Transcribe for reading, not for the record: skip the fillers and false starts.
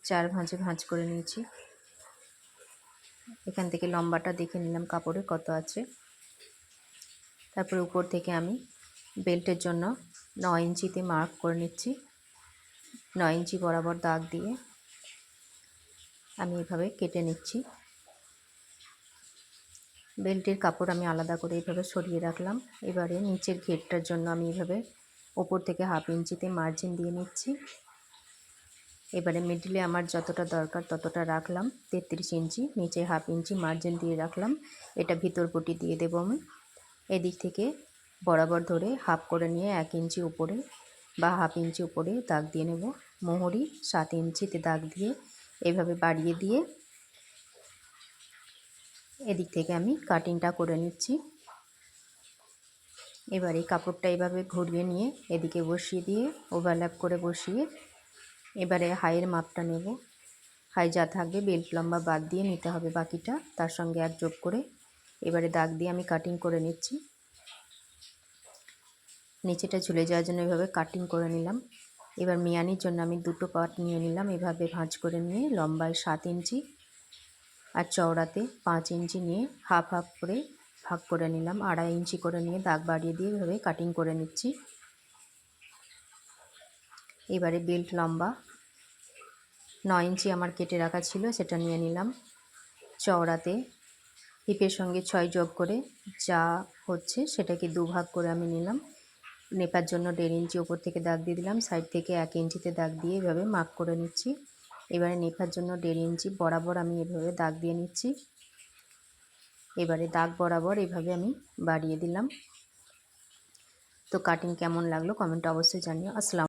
4 ভাঁজে ভাঁজ করে নিয়েছি। এখান থেকে লম্বাটা দেখে নিলাম কাপড়ে কত আছে। তারপরে উপর থেকে আমি বেল্টের জন্য 9 ইঞ্চিতে মার্ক করে নিচ্ছি। 9 ইঞ্চি বরাবর দাগ দিয়ে আমি এভাবে কেটে নিচ্ছি। বেল্টের কাপড় আমি আলাদা করে এইভাবে সরিয়ে রাখলাম। এবারে নিচের ঘেরটার জন্য আমি এইভাবে ওপর থেকে 1/2 ইঞ্চিতে মার্জিন দিয়ে নিচ্ছি। এবারে মিডলে আমার যতটা দরকার ততটা রাখলাম, 33 ইঞ্চি, নিচে 1/2 ইঞ্চি মার্জিন দিয়ে রাখলাম। এটা ভিতর পটি দিয়ে দেবো আমি। এদিক থেকে বরাবর ধরে হাফ করে নিয়ে 1 ইঞ্চি উপরে বা 1/2 ইঞ্চি উপরে দাগ দিয়ে নেব। মোহরি 7 ইঞ্চিতে দাগ দিয়ে এইভাবে বাড়িয়ে দিয়ে এদিক থেকে আমি কাটিংটা করে নিচ্ছি। এবার এই কাপড়টা এইভাবে ঘুরিয়ে নিয়ে এদিকে বসিয়ে দিয়ে ওভারল্যাপ করে বসিয়ে এবারে হাইয়ের মাপটা নেব। হাই যা থাকবে বেল্ট লম্বা বাদ দিয়ে নিতে হবে বাকিটা, তার সঙ্গে এক যোগ করে এবারে দাগ দিয়ে আমি কাটিং করে নিচ্ছি। নিচেটা ঝুলে যাওয়ার জন্য এভাবে কাটিং করে নিলাম। এবার মিয়ানির জন্য আমি দুটো পার্ট নিয়ে নিলাম। এভাবে ভাঁজ করে নিয়ে লম্বায় 7 ইঞ্চি আর চওড়াতে 5 ইঞ্চি নিয়ে হাফ হাফ করে ভাগ করে নিলাম। 2.5 ইঞ্চি করে নিয়ে দাগ বাড়িয়ে দিয়ে এভাবে কাটিং করে নিচ্ছি। এবারে বেল্ট লম্বা 9 ইঞ্চি আমার কেটে রাখা ছিল, সেটা নিয়ে নিলাম। চওড়াতে হিপের সঙ্গে 6 যোগ করে যা হচ্ছে সেটাকে দুভাগ করে আমি নিলাম। নেপার জন্য 1.5 ইঞ্চি ওপর থেকে দাগ দিয়ে দিলাম। সাইড থেকে 1 ইঞ্চিতে দাগ দিয়ে এভাবে মার্ক করে নিচ্ছি। এবারে নেপার জন্য 1.5 ইঞ্চি বরাবর আমি এভাবে দাগ দিয়ে নিচ্ছি। এবারে দাগ বরাবর এভাবে আমি বাড়িয়ে দিলাম। তো কাটিং কেমন লাগলো কমেন্টে অবশ্যই জানিও। আসসালাম।